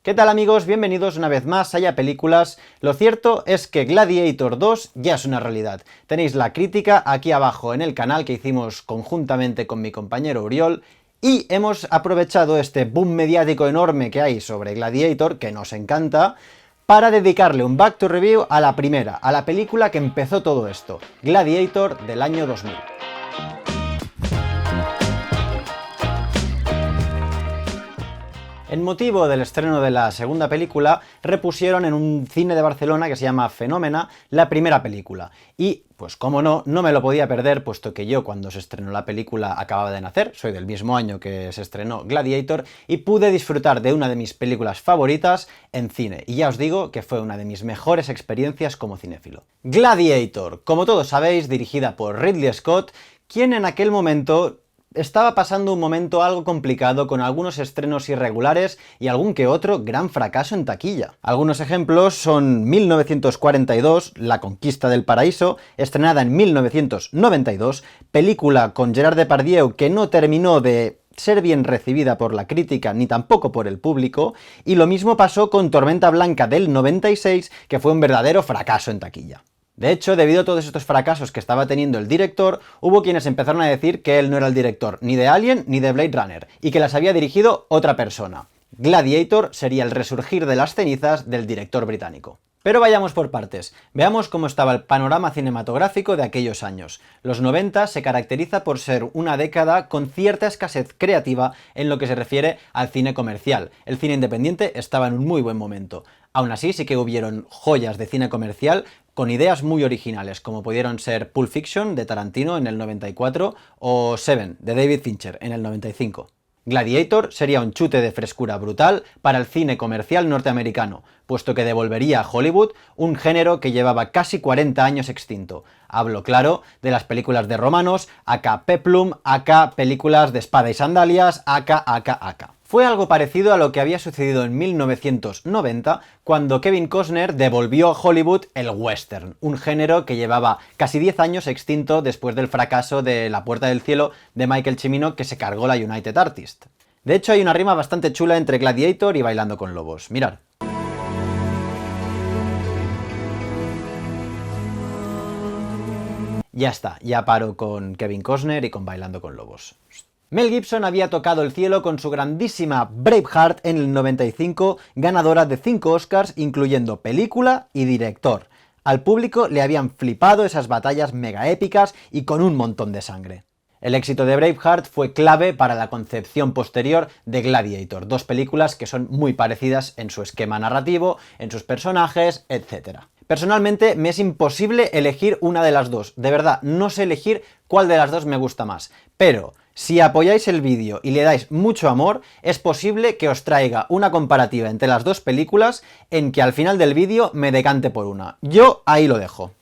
¿Qué tal amigos? Bienvenidos una vez más a Ya Películas. Lo cierto es que Gladiator 2 ya es una realidad. Tenéis la crítica aquí abajo en el canal que hicimos conjuntamente con mi compañero Uriol y hemos aprovechado este boom mediático enorme que hay sobre Gladiator, que nos encanta, para dedicarle un back to review a la primera, a la película que empezó todo esto, Gladiator del año 2000. En motivo del estreno de la segunda película, repusieron en un cine de Barcelona que se llama Fenómena la primera película. Y, pues como no me lo podía perder, puesto que yo cuando se estrenó la película acababa de nacer, soy del mismo año que se estrenó Gladiator, y pude disfrutar de una de mis películas favoritas en cine. Y ya os digo que fue una de mis mejores experiencias como cinéfilo. Gladiator, como todos sabéis, dirigida por Ridley Scott, quien en aquel momento estaba pasando un momento algo complicado con algunos estrenos irregulares y algún que otro gran fracaso en taquilla. Algunos ejemplos son 1942, La conquista del paraíso, estrenada en 1992, película con Gerard Depardieu que no terminó de ser bien recibida por la crítica ni tampoco por el público, y lo mismo pasó con Tormenta Blanca del 96, que fue un verdadero fracaso en taquilla. De hecho, debido a todos estos fracasos que estaba teniendo el director, hubo quienes empezaron a decir que él no era el director ni de Alien ni de Blade Runner, y que las había dirigido otra persona. Gladiator sería el resurgir de las cenizas del director británico. Pero vayamos por partes. Veamos cómo estaba el panorama cinematográfico de aquellos años. Los 90 se caracteriza por ser una década con cierta escasez creativa en lo que se refiere al cine comercial. El cine independiente estaba en un muy buen momento. Aún así, sí que hubieron joyas de cine comercial con ideas muy originales, como pudieron ser Pulp Fiction de Tarantino en el 94 o Seven de David Fincher en el 95. Gladiator sería un chute de frescura brutal para el cine comercial norteamericano, puesto que devolvería a Hollywood un género que llevaba casi 40 años extinto. Hablo, claro, de las películas de romanos, aka peplum, aka películas de espada y sandalias, aka. Fue algo parecido a lo que había sucedido en 1990, cuando Kevin Costner devolvió a Hollywood el western, un género que llevaba casi 10 años extinto después del fracaso de La Puerta del Cielo de Michael Cimino, que se cargó la United Artists. De hecho, hay una rima bastante chula entre Gladiator y Bailando con Lobos. Mirad. Ya está, ya paro con Kevin Costner y con Bailando con Lobos. Mel Gibson había tocado el cielo con su grandísima Braveheart en el 95, ganadora de 5 Oscars, incluyendo película y director. Al público le habían flipado esas batallas mega épicas y con un montón de sangre. El éxito de Braveheart fue clave para la concepción posterior de Gladiator, dos películas que son muy parecidas en su esquema narrativo, en sus personajes, etc. Personalmente me es imposible elegir una de las dos, de verdad, no sé elegir cuál de las dos me gusta más, pero si apoyáis el vídeo y le dais mucho amor, es posible que os traiga una comparativa entre las dos películas en que al final del vídeo me decante por una. Yo ahí lo dejo.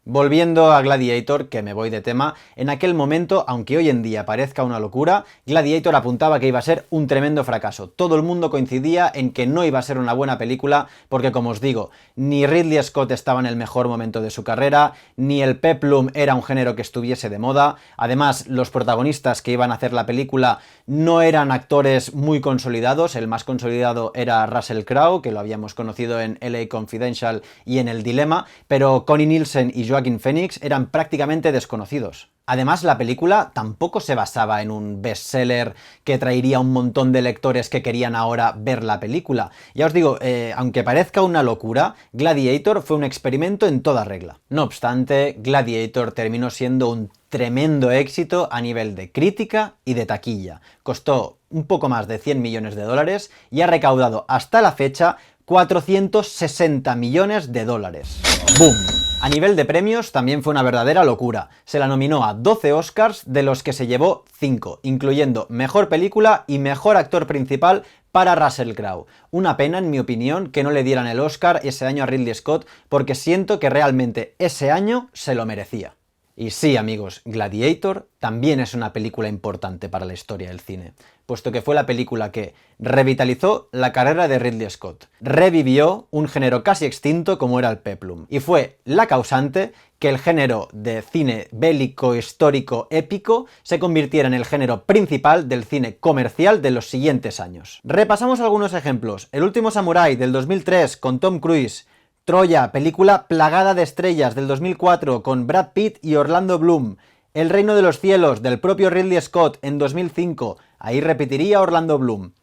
Volviendo a Gladiator, que me voy de tema, en aquel momento, aunque hoy en día parezca una locura, Gladiator apuntaba que iba a ser un tremendo fracaso. Todo el mundo coincidía en que no iba a ser una buena película, porque como os digo, ni Ridley Scott estaba en el mejor momento de su carrera, ni el peplum era un género que estuviese de moda. Además, los protagonistas que iban a hacer la película no eran actores muy consolidados. El más consolidado era Russell Crowe, que lo habíamos conocido en LA Confidential y en El Dilema, pero Connie Nielsen y Joaquin Phoenix eran prácticamente desconocidos. Además, la película tampoco se basaba en un bestseller que traería un montón de lectores que querían ahora ver la película. Ya os digo, aunque parezca una locura, Gladiator fue un experimento en toda regla. No obstante, Gladiator terminó siendo un tremendo éxito a nivel de crítica y de taquilla. Costó un poco más de 100 millones de dólares y ha recaudado hasta la fecha 460 millones de dólares. ¡Boom! A nivel de premios también fue una verdadera locura. Se la nominó a 12 Oscars, de los que se llevó 5, incluyendo Mejor Película y Mejor Actor Principal para Russell Crowe. Una pena, en mi opinión, que no le dieran el Oscar ese año a Ridley Scott, porque siento que realmente ese año se lo merecía. Y sí, amigos, Gladiator también es una película importante para la historia del cine, puesto que fue la película que revitalizó la carrera de Ridley Scott, revivió un género casi extinto como era el peplum, y fue la causante que el género de cine bélico, histórico, épico se convirtiera en el género principal del cine comercial de los siguientes años. Repasamos algunos ejemplos. El último samurái del 2003 con Tom Cruise, Troya, película plagada de estrellas del 2004 con Brad Pitt y Orlando Bloom, El reino de los cielos del propio Ridley Scott en 2005, ahí repetiría Orlando Bloom,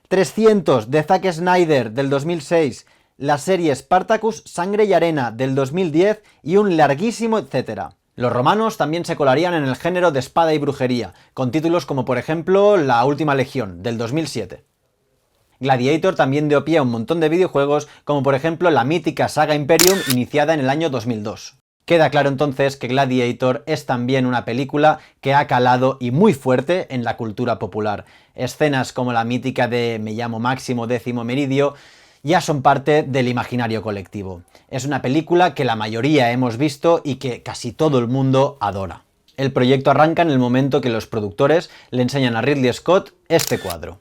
300 de Zack Snyder del 2006, la serie Spartacus, Sangre y Arena del 2010 y un larguísimo etcétera. Los romanos también se colarían en el género de espada y brujería, con títulos como por ejemplo La Última Legión del 2007. Gladiator también dio pie a un montón de videojuegos, como por ejemplo la mítica saga Imperium iniciada en el año 2002. Queda claro entonces que Gladiator es también una película que ha calado y muy fuerte en la cultura popular. Escenas como la mítica de Me llamo Máximo Décimo Meridio ya son parte del imaginario colectivo. Es una película que la mayoría hemos visto y que casi todo el mundo adora. El proyecto arranca en el momento que los productores le enseñan a Ridley Scott este cuadro,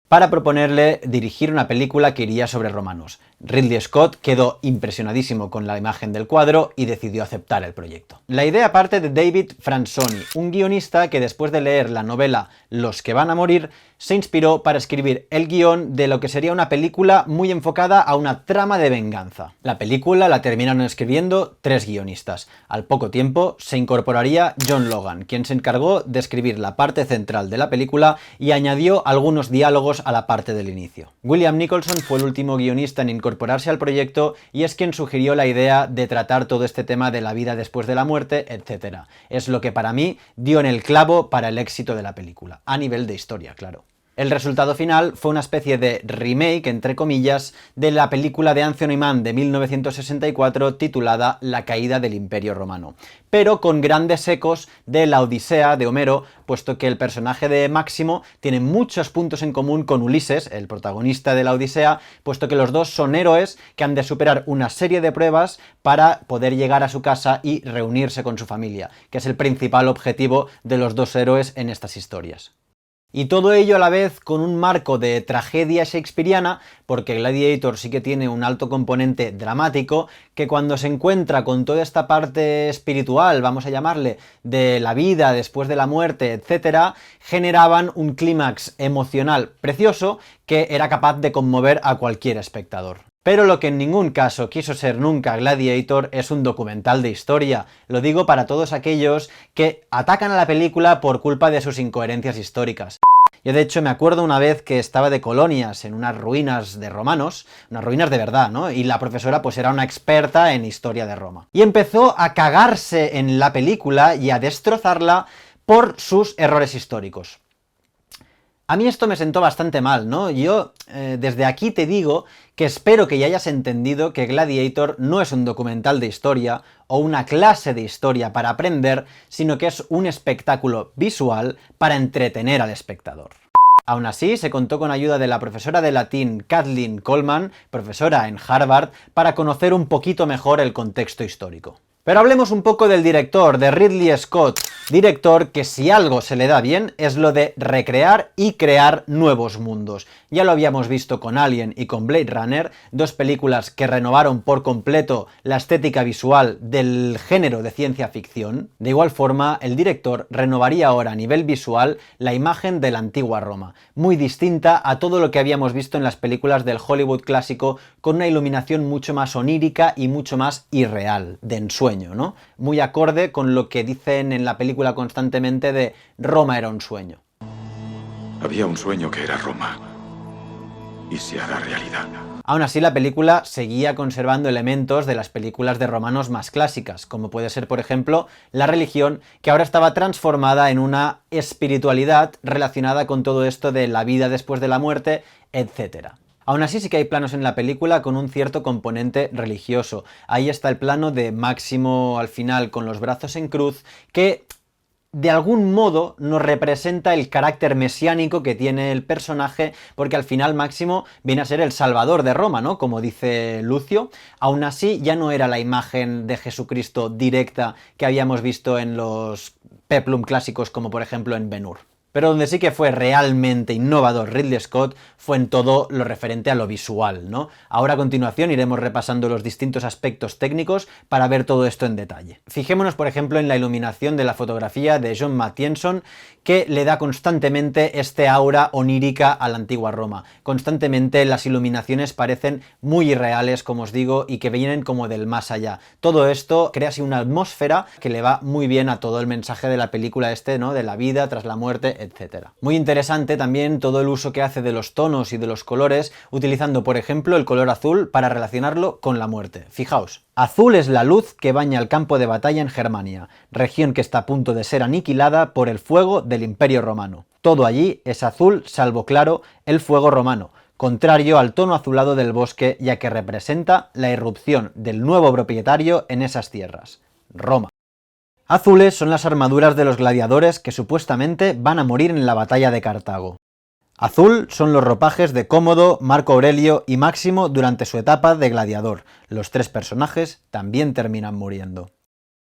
para proponerle dirigir una película que iría sobre romanos. Ridley Scott quedó impresionadísimo con la imagen del cuadro y decidió aceptar el proyecto. La idea parte de David Franzoni, un guionista que después de leer la novela Los que van a morir, se inspiró para escribir el guión de lo que sería una película muy enfocada a una trama de venganza. La película la terminaron escribiendo 3 guionistas. Al poco tiempo se incorporaría John Logan, quien se encargó de escribir la parte central de la película y añadió algunos diálogos a la parte del inicio. William Nicholson fue el último guionista en incorporarse al proyecto y es quien sugirió la idea de tratar todo este tema de la vida después de la muerte, etc. Es lo que para mí dio en el clavo para el éxito de la película, a nivel de historia, claro. El resultado final fue una especie de remake, entre comillas, de la película de Anthony Mann de 1964 titulada La caída del Imperio Romano, pero con grandes ecos de la Odisea de Homero, puesto que el personaje de Máximo tiene muchos puntos en común con Ulises, el protagonista de la Odisea, puesto que los dos son héroes que han de superar una serie de pruebas para poder llegar a su casa y reunirse con su familia, que es el principal objetivo de los dos héroes en estas historias. Y todo ello a la vez con un marco de tragedia shakespeariana, porque Gladiator sí que tiene un alto componente dramático, que cuando se encuentra con toda esta parte espiritual, vamos a llamarle, de la vida después de la muerte, etc., generaban un clímax emocional precioso que era capaz de conmover a cualquier espectador. Pero lo que en ningún caso quiso ser nunca Gladiator es un documental de historia. Lo digo para todos aquellos que atacan a la película por culpa de sus incoherencias históricas. Yo de hecho me acuerdo una vez que estaba de colonias en unas ruinas de romanos, unas ruinas de verdad, ¿no? Y la profesora pues era una experta en historia de Roma. Y empezó a cagarse en la película y a destrozarla por sus errores históricos. A mí esto me sentó bastante mal, ¿no? Yo desde aquí te digo que espero que ya hayas entendido que Gladiator no es un documental de historia o una clase de historia para aprender, sino que es un espectáculo visual para entretener al espectador. Aún así, se contó con ayuda de la profesora de latín Kathleen Coleman, profesora en Harvard, para conocer un poquito mejor el contexto histórico. Pero hablemos un poco del director, de Ridley Scott, director que si algo se le da bien es lo de recrear y crear nuevos mundos. Ya lo habíamos visto con Alien y con Blade Runner, dos películas que renovaron por completo la estética visual del género de ciencia ficción. De igual forma, el director renovaría ahora a nivel visual la imagen de la antigua Roma, muy distinta a todo lo que habíamos visto en las películas del Hollywood clásico, con una iluminación mucho más onírica y mucho más irreal, de ensueño, ¿no? Muy acorde con lo que dicen en la película constantemente de Roma era un sueño. Había un sueño que era Roma, y se hará realidad. Aún así, la película seguía conservando elementos de las películas de romanos más clásicas, como puede ser, por ejemplo, la religión, que ahora estaba transformada en una espiritualidad relacionada con todo esto de la vida después de la muerte, etc. Aún así sí que hay planos en la película con un cierto componente religioso. Ahí está el plano de Máximo al final con los brazos en cruz, que de algún modo nos representa el carácter mesiánico que tiene el personaje, porque al final Máximo viene a ser el salvador de Roma, ¿no? Como dice Lucio. Aún así, ya no era la imagen de Jesucristo directa que habíamos visto en los peplum clásicos, como por ejemplo en Ben-Hur. Pero donde sí que fue realmente innovador Ridley Scott fue en todo lo referente a lo visual, ¿no? Ahora a continuación iremos repasando los distintos aspectos técnicos para ver todo esto en detalle. Fijémonos, por ejemplo, en la iluminación de la fotografía de John Mathieson, que le da constantemente este aura onírica a la antigua Roma. Constantemente las iluminaciones parecen muy irreales, como os digo, y que vienen como del más allá. Todo esto crea así una atmósfera que le va muy bien a todo el mensaje de la película ¿no? De la vida tras la muerte, etc. Muy interesante también todo el uso que hace de los tonos y de los colores, utilizando por ejemplo el color azul para relacionarlo con la muerte. Fijaos, azul es la luz que baña el campo de batalla en Germania, región que está a punto de ser aniquilada por el fuego del Imperio Romano. Todo allí es azul, salvo claro, el fuego romano, contrario al tono azulado del bosque, ya que representa la irrupción del nuevo propietario en esas tierras, Roma. Azules son las armaduras de los gladiadores que supuestamente van a morir en la batalla de Cartago. Azul son los ropajes de Cómodo, Marco Aurelio y Máximo durante su etapa de gladiador. Los tres personajes también terminan muriendo.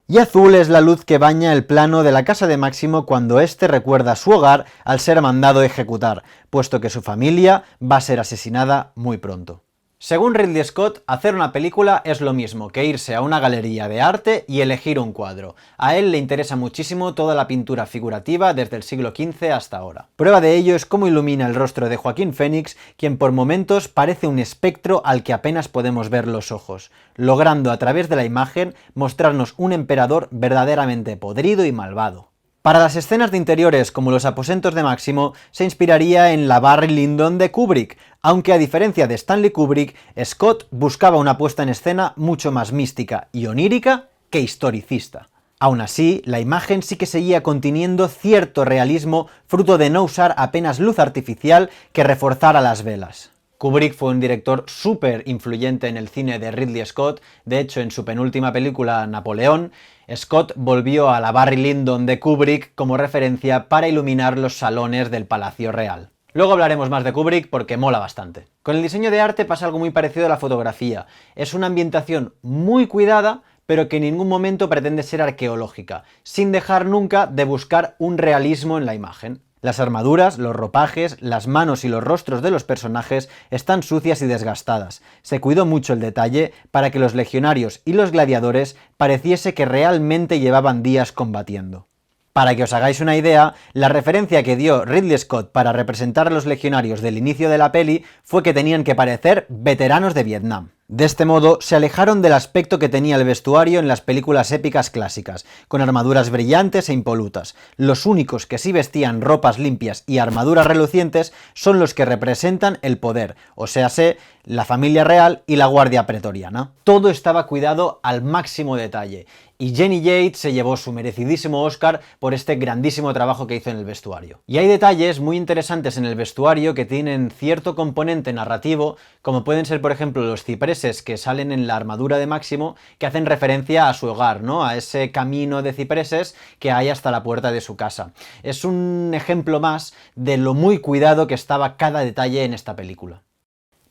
Y azul es la luz que baña el plano de la casa de Máximo cuando éste recuerda su hogar al ser mandado ejecutar, puesto que su familia va a ser asesinada muy pronto. Según Ridley Scott, hacer una película es lo mismo que irse a una galería de arte y elegir un cuadro. A él le interesa muchísimo toda la pintura figurativa desde el siglo XV hasta ahora. Prueba de ello es cómo ilumina el rostro de Joaquín Phoenix, quien por momentos parece un espectro al que apenas podemos ver los ojos, logrando a través de la imagen mostrarnos un emperador verdaderamente podrido y malvado. Para las escenas de interiores, como los aposentos de Máximo, se inspiraría en la Barry Lyndon de Kubrick, aunque a diferencia de Stanley Kubrick, Scott buscaba una puesta en escena mucho más mística y onírica que historicista. Aún así, la imagen sí que seguía conteniendo cierto realismo, fruto de no usar apenas luz artificial que reforzara las velas. Kubrick fue un director súper influyente en el cine de Ridley Scott. De hecho, en su penúltima película, Napoleón, Scott volvió a la Barry Lyndon de Kubrick como referencia para iluminar los salones del Palacio Real. Luego hablaremos más de Kubrick porque mola bastante. Con el diseño de arte pasa algo muy parecido a la fotografía. Es una ambientación muy cuidada, pero que en ningún momento pretende ser arqueológica, sin dejar nunca de buscar un realismo en la imagen. Las armaduras, los ropajes, las manos y los rostros de los personajes están sucias y desgastadas. Se cuidó mucho el detalle para que los legionarios y los gladiadores pareciese que realmente llevaban días combatiendo. Para que os hagáis una idea, la referencia que dio Ridley Scott para representar a los legionarios del inicio de la peli fue que tenían que parecer veteranos de Vietnam. De este modo, se alejaron del aspecto que tenía el vestuario en las películas épicas clásicas, con armaduras brillantes e impolutas. Los únicos que sí vestían ropas limpias y armaduras relucientes son los que representan el poder, o séase, la familia real y la guardia pretoriana. Todo estaba cuidado al máximo detalle, y Jenny Yates se llevó su merecidísimo Oscar por este grandísimo trabajo que hizo en el vestuario. Y hay detalles muy interesantes en el vestuario que tienen cierto componente narrativo, como pueden ser, por ejemplo, los cipreses que salen en la armadura de Máximo, que hacen referencia a su hogar, ¿no? A ese camino de cipreses que hay hasta la puerta de su casa. Es un ejemplo más de lo muy cuidado que estaba cada detalle en esta película.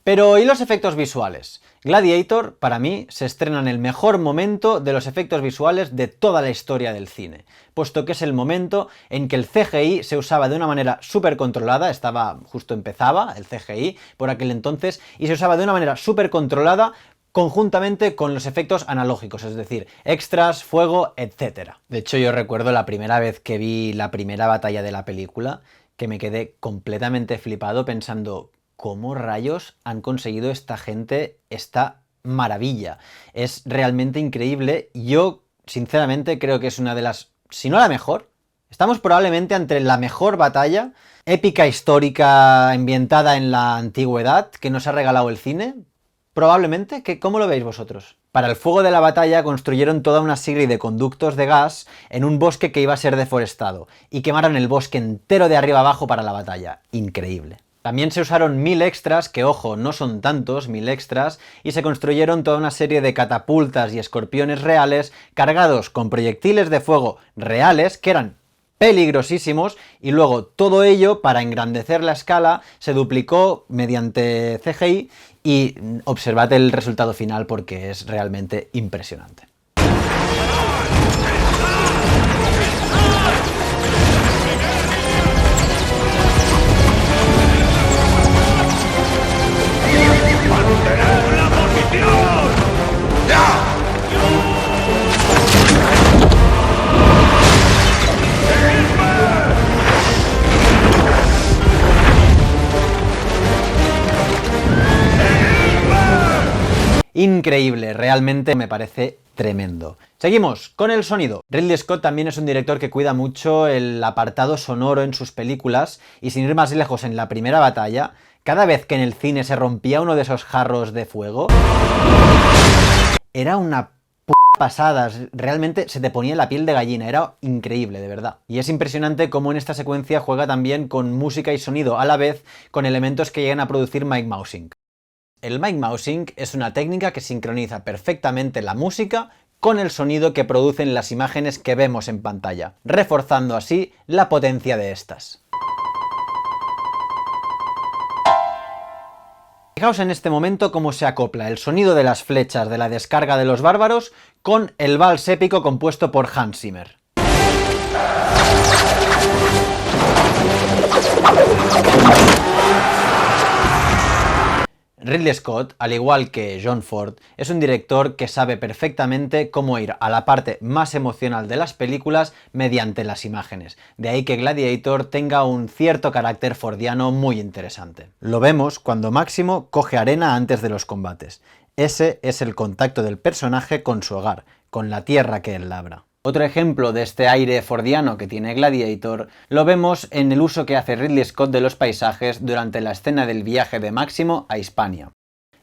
Pero, ¿y los efectos visuales? Gladiator, para mí, se estrena en el mejor momento de los efectos visuales de toda la historia del cine, puesto que es el momento en que el CGI se usaba de una manera súper controlada, empezaba el CGI por aquel entonces, y se usaba de una manera súper controlada conjuntamente con los efectos analógicos, es decir, extras, fuego, etc. De hecho, yo recuerdo la primera vez que vi la primera batalla de la película, que me quedé completamente flipado pensando, ¿cómo rayos han conseguido esta gente esta maravilla? Es realmente increíble. Yo, sinceramente, creo que es una de las, si no la mejor, estamos probablemente ante la mejor batalla épica histórica ambientada en la antigüedad que nos ha regalado el cine. Probablemente, ¿cómo lo veis vosotros? Para el fuego de la batalla construyeron toda una serie de conductos de gas en un bosque que iba a ser deforestado y quemaron el bosque entero de arriba abajo para la batalla. Increíble. También se usaron 1000 extras, que ojo, no son tantos, 1000 extras, y se construyeron toda una serie de catapultas y escorpiones reales cargados con proyectiles de fuego reales que eran peligrosísimos, y luego todo ello, para engrandecer la escala, se duplicó mediante CGI y observad el resultado final porque es realmente impresionante. ¡Mantened la posición! Increíble, realmente me parece tremendo. Seguimos con el sonido. Ridley Scott también es un director que cuida mucho el apartado sonoro en sus películas, y sin ir más lejos, en la primera batalla, cada vez que en el cine se rompía uno de esos jarros de fuego, era una pasada, realmente se te ponía la piel de gallina, era increíble, de verdad. Y es impresionante cómo en esta secuencia juega también con música y sonido, a la vez con elementos que llegan a producir mic mousing. El mic mousing es una técnica que sincroniza perfectamente la música con el sonido que producen las imágenes que vemos en pantalla, reforzando así la potencia de estas. Fijaos en este momento cómo se acopla el sonido de las flechas de la descarga de los bárbaros con el vals épico compuesto por Hans Zimmer. Ridley Scott, al igual que John Ford, es un director que sabe perfectamente cómo ir a la parte más emocional de las películas mediante las imágenes. De ahí que Gladiator tenga un cierto carácter fordiano muy interesante. Lo vemos cuando Máximo coge arena antes de los combates. Ese es el contacto del personaje con su hogar, con la tierra que él labra. Otro ejemplo de este aire fordiano que tiene Gladiator lo vemos en el uso que hace Ridley Scott de los paisajes durante la escena del viaje de Máximo a Hispania,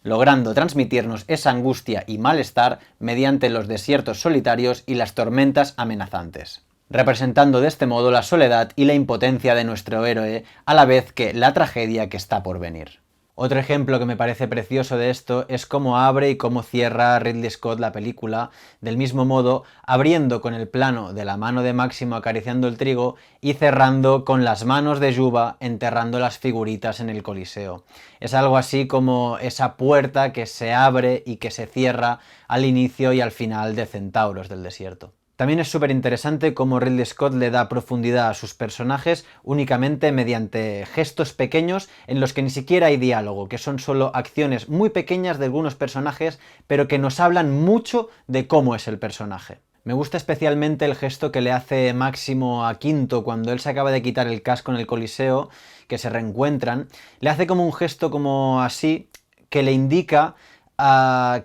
logrando transmitirnos esa angustia y malestar mediante los desiertos solitarios y las tormentas amenazantes, representando de este modo la soledad y la impotencia de nuestro héroe, a la vez que la tragedia que está por venir. Otro ejemplo que me parece precioso de esto es cómo abre y cómo cierra Ridley Scott la película, del mismo modo abriendo con el plano de la mano de Máximo acariciando el trigo y cerrando con las manos de Juba enterrando las figuritas en el Coliseo. Es algo así como esa puerta que se abre y que se cierra al inicio y al final de Centauros del desierto. También es súper interesante cómo Ridley Scott le da profundidad a sus personajes únicamente mediante gestos pequeños en los que ni siquiera hay diálogo, que son solo acciones muy pequeñas de algunos personajes, pero que nos hablan mucho de cómo es el personaje. Me gusta especialmente el gesto que le hace Máximo a Quinto cuando él se acaba de quitar el casco en el Coliseo, que se reencuentran. Le hace como un gesto como así, que le indica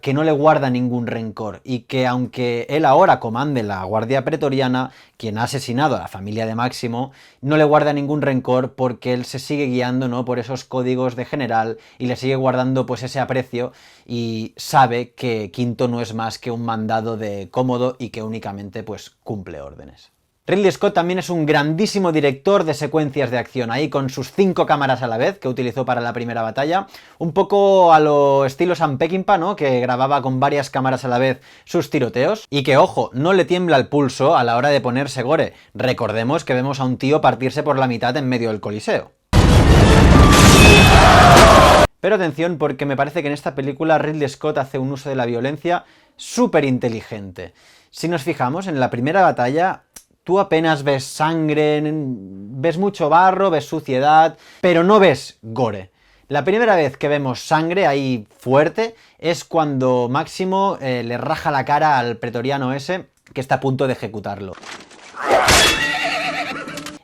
que no le guarda ningún rencor y que aunque él ahora comande la Guardia Pretoriana, quien ha asesinado a la familia de Máximo, no le guarda ningún rencor porque él se sigue guiando, ¿no?, por esos códigos de general y le sigue guardando pues ese aprecio y sabe que Quinto no es más que un mandado de Cómodo y que únicamente pues cumple órdenes. Ridley Scott también es un grandísimo director de secuencias de acción, ahí con sus 5 cámaras a la vez que utilizó para la primera batalla, un poco a lo estilo Sam Peckinpah, ¿no?, que grababa con varias cámaras a la vez sus tiroteos, y que, ojo, no le tiembla el pulso a la hora de ponerse gore. Recordemos que vemos a un tío partirse por la mitad en medio del Coliseo. Pero atención, porque me parece que en esta película Ridley Scott hace un uso de la violencia súper inteligente. Si nos fijamos, en la primera batalla tú apenas ves sangre, ves mucho barro, ves suciedad, pero no ves gore. La primera vez que vemos sangre ahí fuerte es cuando Máximo le raja la cara al pretoriano ese que está a punto de ejecutarlo.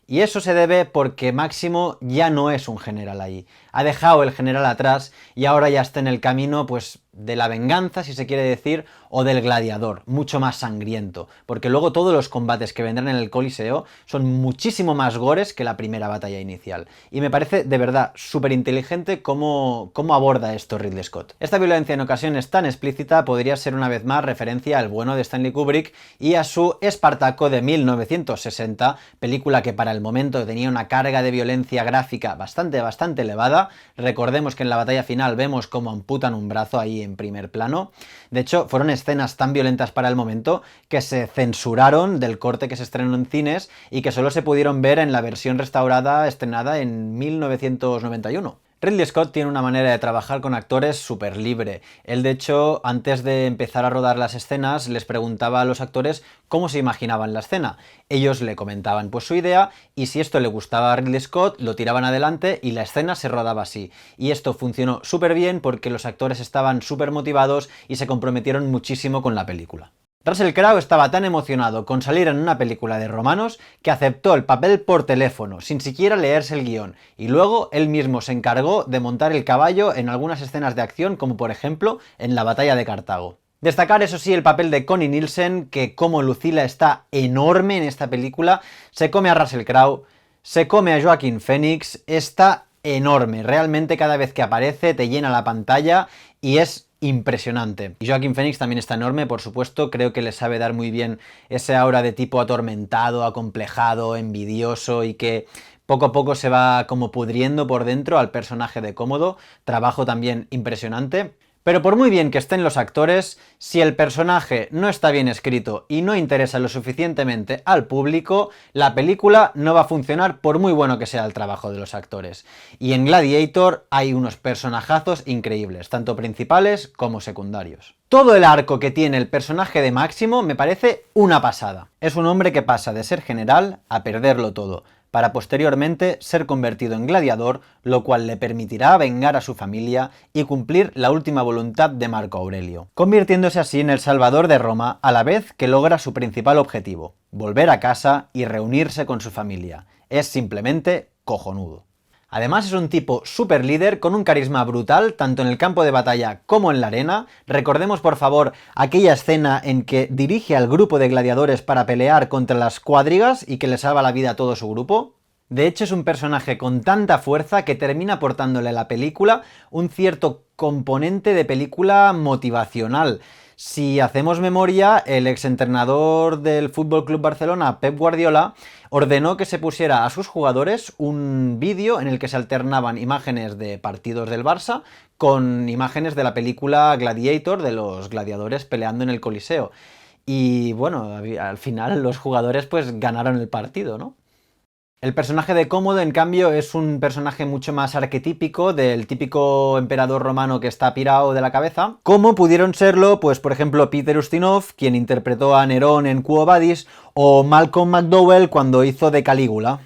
Y eso se debe porque Máximo ya no es un general ahí. Ha dejado el general atrás y ahora ya está en el camino, pues, de la venganza, si se quiere decir, o del gladiador, mucho más sangriento, porque luego todos los combates que vendrán en el Coliseo son muchísimo más gores que la primera batalla inicial. Y me parece de verdad súper inteligente cómo aborda esto Ridley Scott. Esta violencia en ocasiones tan explícita podría ser una vez más referencia al bueno de Stanley Kubrick y a su Espartaco de 1960, película que para el momento tenía una carga de violencia gráfica bastante elevada, película. Recordemos que en la batalla final vemos cómo amputan un brazo ahí en primer plano. De hecho, fueron escenas tan violentas para el momento que se censuraron del corte que se estrenó en cines y que solo se pudieron ver en la versión restaurada estrenada en 1991. Ridley Scott tiene una manera de trabajar con actores súper libre. Él, de hecho, antes de empezar a rodar las escenas, les preguntaba a los actores cómo se imaginaban la escena. Ellos le comentaban pues su idea y si esto le gustaba a Ridley Scott, lo tiraban adelante y la escena se rodaba así. Y esto funcionó súper bien porque los actores estaban súper motivados y se comprometieron muchísimo con la película. Russell Crowe estaba tan emocionado con salir en una película de romanos que aceptó el papel por teléfono, sin siquiera leerse el guión, y luego él mismo se encargó de montar el caballo en algunas escenas de acción, como por ejemplo en la batalla de Cartago. Destacar, eso sí, el papel de Connie Nielsen, que como Lucilla está enorme en esta película, se come a Russell Crowe, se come a Joaquin Phoenix, está enorme, realmente cada vez que aparece te llena la pantalla y es impresionante. Y Joaquin Phoenix también está enorme, por supuesto, creo que le sabe dar muy bien ese aura de tipo atormentado, acomplejado, envidioso y que poco a poco se va como pudriendo por dentro al personaje de Cómodo. Trabajo también impresionante. Pero por muy bien que estén los actores, si el personaje no está bien escrito y no interesa lo suficientemente al público, la película no va a funcionar por muy bueno que sea el trabajo de los actores. Y en Gladiator hay unos personajazos increíbles, tanto principales como secundarios. Todo el arco que tiene el personaje de Máximo me parece una pasada. Es un hombre que pasa de ser general a perderlo todo, para posteriormente ser convertido en gladiador, lo cual le permitirá vengar a su familia y cumplir la última voluntad de Marco Aurelio, convirtiéndose así en el salvador de Roma a la vez que logra su principal objetivo, volver a casa y reunirse con su familia. Es simplemente cojonudo. Además es un tipo súper líder con un carisma brutal tanto en el campo de batalla como en la arena. Recordemos por favor aquella escena en que dirige al grupo de gladiadores para pelear contra las cuadrigas y que le salva la vida a todo su grupo. De hecho es un personaje con tanta fuerza que termina aportándole a la película un cierto componente de película motivacional. Si hacemos memoria, el exentrenador del Fútbol Club Barcelona, Pep Guardiola, ordenó que se pusiera a sus jugadores un vídeo en el que se alternaban imágenes de partidos del Barça con imágenes de la película Gladiator, de los gladiadores peleando en el Coliseo. Y bueno, al final los jugadores pues ganaron el partido, ¿no? El personaje de Cómodo, en cambio, es un personaje mucho más arquetípico del típico emperador romano que está pirado de la cabeza, como pudieron serlo, pues por ejemplo, Peter Ustinov, quien interpretó a Nerón en Quo Vadis, o Malcolm McDowell cuando hizo de Calígula.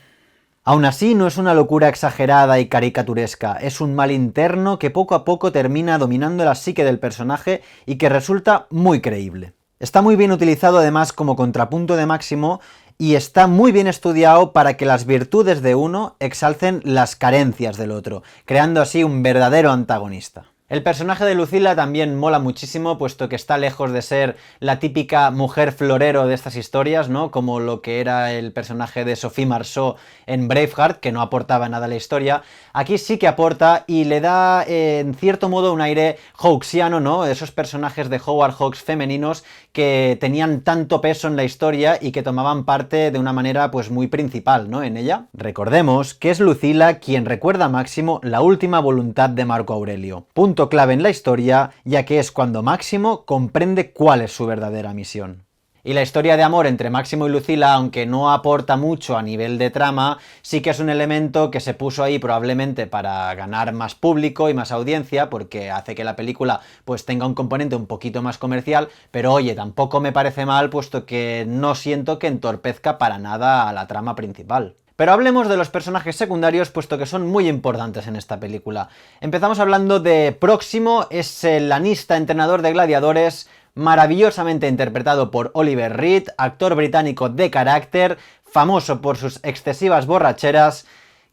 Aún así, no es una locura exagerada y caricaturesca, es un mal interno que poco a poco termina dominando la psique del personaje y que resulta muy creíble. Está muy bien utilizado además como contrapunto de Máximo, y está muy bien estudiado para que las virtudes de uno exalcen las carencias del otro, creando así un verdadero antagonista. El personaje de Lucilla también mola muchísimo, puesto que está lejos de ser la típica mujer florero de estas historias, ¿no? Como lo que era el personaje de Sophie Marceau en Braveheart, que no aportaba nada a la historia. Aquí sí que aporta y le da, en cierto modo, un aire hawksiano, ¿no? Esos personajes de Howard Hawks femeninos que tenían tanto peso en la historia y que tomaban parte de una manera pues muy principal, ¿no? En ella. Recordemos que es Lucilla quien recuerda a Máximo la última voluntad de Marco Aurelio. Punto clave en la historia, ya que es cuando Máximo comprende cuál es su verdadera misión. Y la historia de amor entre Máximo y Lucilla, aunque no aporta mucho a nivel de trama, sí que es un elemento que se puso ahí probablemente para ganar más público y más audiencia, porque hace que la película pues tenga un componente un poquito más comercial, pero oye, tampoco me parece mal, puesto que no siento que entorpezca para nada a la trama principal. Pero hablemos de los personajes secundarios, puesto que son muy importantes en esta película. Empezamos hablando de Próximo, es el lanista entrenador de gladiadores, maravillosamente interpretado por Oliver Reed, actor británico de carácter, famoso por sus excesivas borracheras,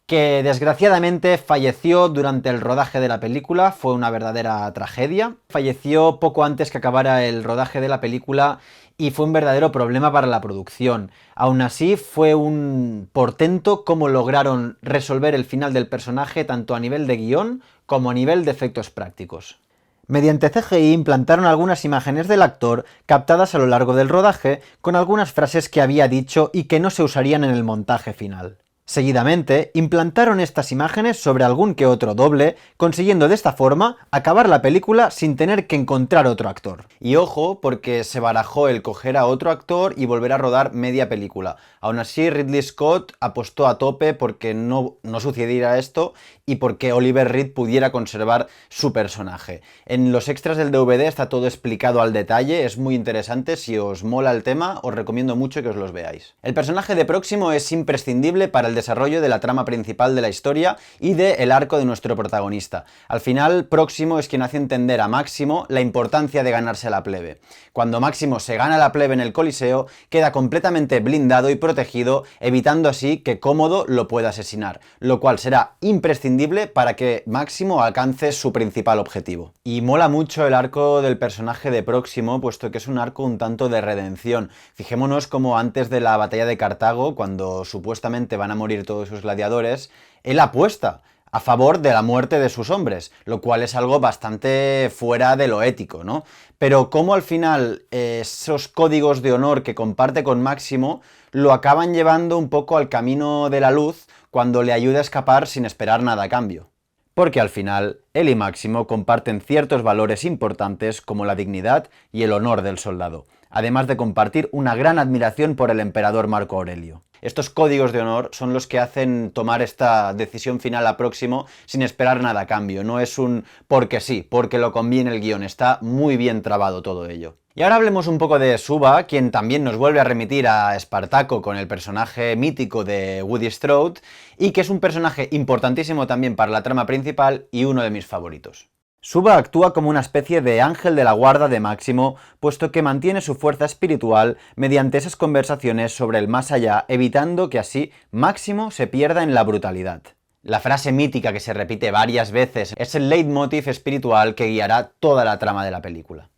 que desgraciadamente falleció durante el rodaje de la película. Fue una verdadera tragedia. Falleció poco antes que acabara el rodaje de la película y fue un verdadero problema para la producción. Aún así, fue un portento cómo lograron resolver el final del personaje tanto a nivel de guión como a nivel de efectos prácticos. Mediante CGI implantaron algunas imágenes del actor captadas a lo largo del rodaje con algunas frases que había dicho y que no se usarían en el montaje final. Seguidamente, implantaron estas imágenes sobre algún que otro doble, consiguiendo de esta forma acabar la película sin tener que encontrar otro actor. Y ojo, porque se barajó el coger a otro actor y volver a rodar media película. Aún así, Ridley Scott apostó a tope porque no sucediera esto y porque Oliver Reed pudiera conservar su personaje. En los extras del DVD está todo explicado al detalle, es muy interesante, si os mola el tema, os recomiendo mucho que os los veáis. El personaje de Próximo es imprescindible para el desarrollo de la trama principal de la historia y del arco de nuestro protagonista. Al final, Próximo es quien hace entender a Máximo la importancia de ganarse a la plebe. Cuando Máximo se gana la plebe en el Coliseo, queda completamente blindado y protegido, evitando así que Cómodo lo pueda asesinar, lo cual será imprescindible para que Máximo alcance su principal objetivo. Y mola mucho el arco del personaje de Próximo, puesto que es un arco un tanto de redención. Fijémonos como antes de la batalla de Cartago, cuando supuestamente van a morir todos sus gladiadores, él apuesta a favor de la muerte de sus hombres, lo cual es algo bastante fuera de lo ético, ¿no? Pero cómo al final esos códigos de honor que comparte con Máximo lo acaban llevando un poco al camino de la luz cuando le ayuda a escapar sin esperar nada a cambio. Porque al final, él y Máximo comparten ciertos valores importantes como la dignidad y el honor del soldado, además de compartir una gran admiración por el emperador Marco Aurelio. Estos códigos de honor son los que hacen tomar esta decisión final a Próximo sin esperar nada a cambio. No es un porque sí, porque lo conviene el guión. Está muy bien trabado todo ello. Y ahora hablemos un poco de Suba, quien también nos vuelve a remitir a Espartaco con el personaje mítico de Woody Strode, y que es un personaje importantísimo también para la trama principal y uno de mis favoritos. Suba actúa como una especie de ángel de la guarda de Máximo, puesto que mantiene su fuerza espiritual mediante esas conversaciones sobre el más allá, evitando que así Máximo se pierda en la brutalidad. La frase mítica que se repite varias veces es el leitmotiv espiritual que guiará toda la trama de la película.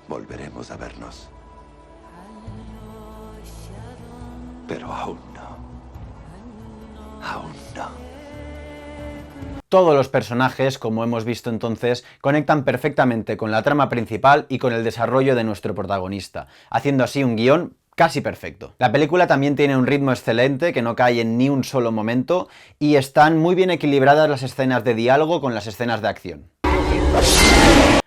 Volveremos a vernos. Pero aún no. Aún no. Todos los personajes, como hemos visto entonces, conectan perfectamente con la trama principal y con el desarrollo de nuestro protagonista, haciendo así un guión casi perfecto. La película también tiene un ritmo excelente que no cae en ni un solo momento y están muy bien equilibradas las escenas de diálogo con las escenas de acción.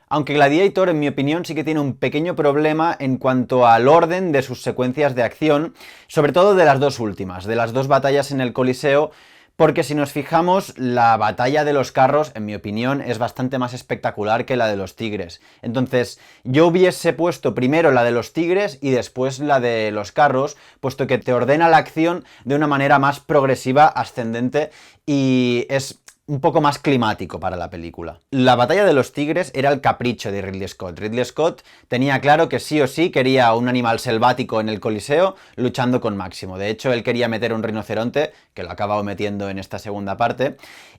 Aunque Gladiator, en mi opinión, sí que tiene un pequeño problema en cuanto al orden de sus secuencias de acción, sobre todo de las dos últimas, de las dos batallas en el Coliseo, porque si nos fijamos, la batalla de los carros, en mi opinión, es bastante más espectacular que la de los tigres. Entonces, yo hubiese puesto primero la de los tigres y después la de los carros, puesto que te ordena la acción de una manera más progresiva, ascendente, y es un poco más climático para la película. La batalla de los tigres era el capricho de Ridley Scott. Ridley Scott tenía claro que sí o sí quería un animal selvático en el Coliseo luchando con Máximo. De hecho, él quería meter un rinoceronte, que lo ha acabado metiendo en esta segunda parte.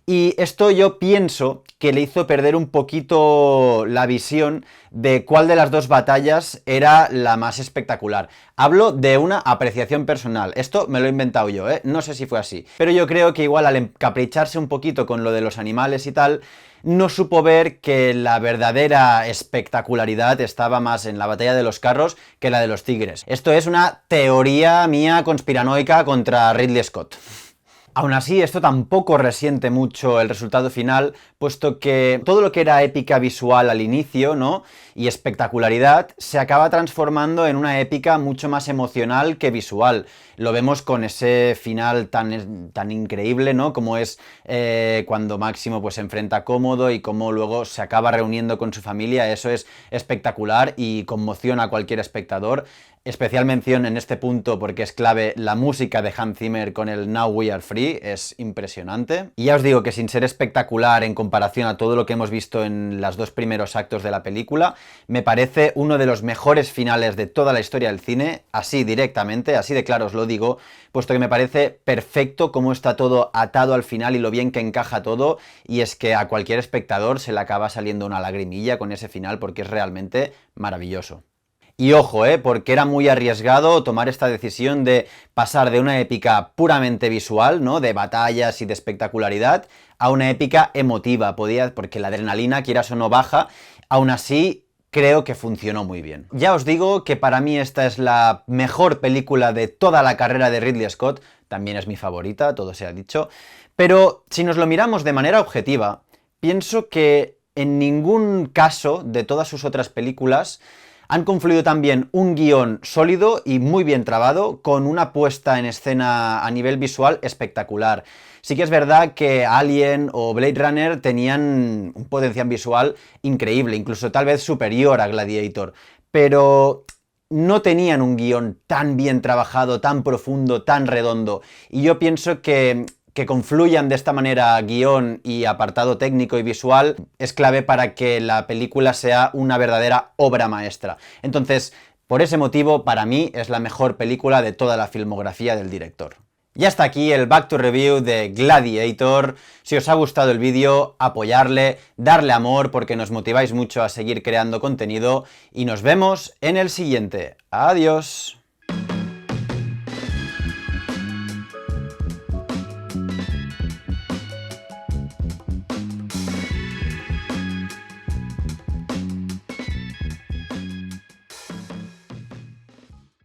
Y esto yo pienso que le hizo perder un poquito la visión de cuál de las dos batallas era la más espectacular. Hablo de una apreciación personal. Esto me lo he inventado yo, ¿eh? No sé si fue así. Pero yo creo que igual al encapricharse un poquito con lo de los animales y tal, no supo ver que la verdadera espectacularidad estaba más en la batalla de los carros que la de los tigres. Esto es una teoría mía conspiranoica contra Ridley Scott. Aún así, esto tampoco resiente mucho el resultado final, puesto que todo lo que era épica visual al inicio, ¿no?, y espectacularidad, se acaba transformando en una épica mucho más emocional que visual. Lo vemos con ese final tan increíble, ¿no?, como es cuando Máximo pues se enfrenta a Cómodo y cómo luego se acaba reuniendo con su familia. Eso es espectacular y conmociona a cualquier espectador. Especial mención en este punto, porque es clave, la música de Hans Zimmer con el Now We Are Free, es impresionante. Y ya os digo que sin ser espectacular en comparación a todo lo que hemos visto en los dos primeros actos de la película, me parece uno de los mejores finales de toda la historia del cine, así directamente, así de claro os lo digo, puesto que me parece perfecto cómo está todo atado al final y lo bien que encaja todo, y es que a cualquier espectador se le acaba saliendo una lagrimilla con ese final porque es realmente maravilloso. Y ojo, porque era muy arriesgado tomar esta decisión de pasar de una épica puramente visual, ¿no?, de batallas y de espectacularidad, a una épica emotiva, porque la adrenalina, quieras o no, baja. Aún así, creo que funcionó muy bien. Ya os digo que para mí esta es la mejor película de toda la carrera de Ridley Scott, también es mi favorita, todo se ha dicho. Pero si nos lo miramos de manera objetiva, pienso que en ningún caso de todas sus otras películas han confluido también un guión sólido y muy bien trabado, con una puesta en escena a nivel visual espectacular. Sí que es verdad que Alien o Blade Runner tenían un potencial visual increíble, incluso tal vez superior a Gladiator, pero no tenían un guión tan bien trabajado, tan profundo, tan redondo. Y yo pienso que confluyan de esta manera guión y apartado técnico y visual es clave para que la película sea una verdadera obra maestra. Entonces, por ese motivo, para mí es la mejor película de toda la filmografía del director. Y hasta aquí el Back to Review de Gladiator. Si os ha gustado el vídeo, apoyarle, darle amor porque nos motiváis mucho a seguir creando contenido y nos vemos en el siguiente. Adiós.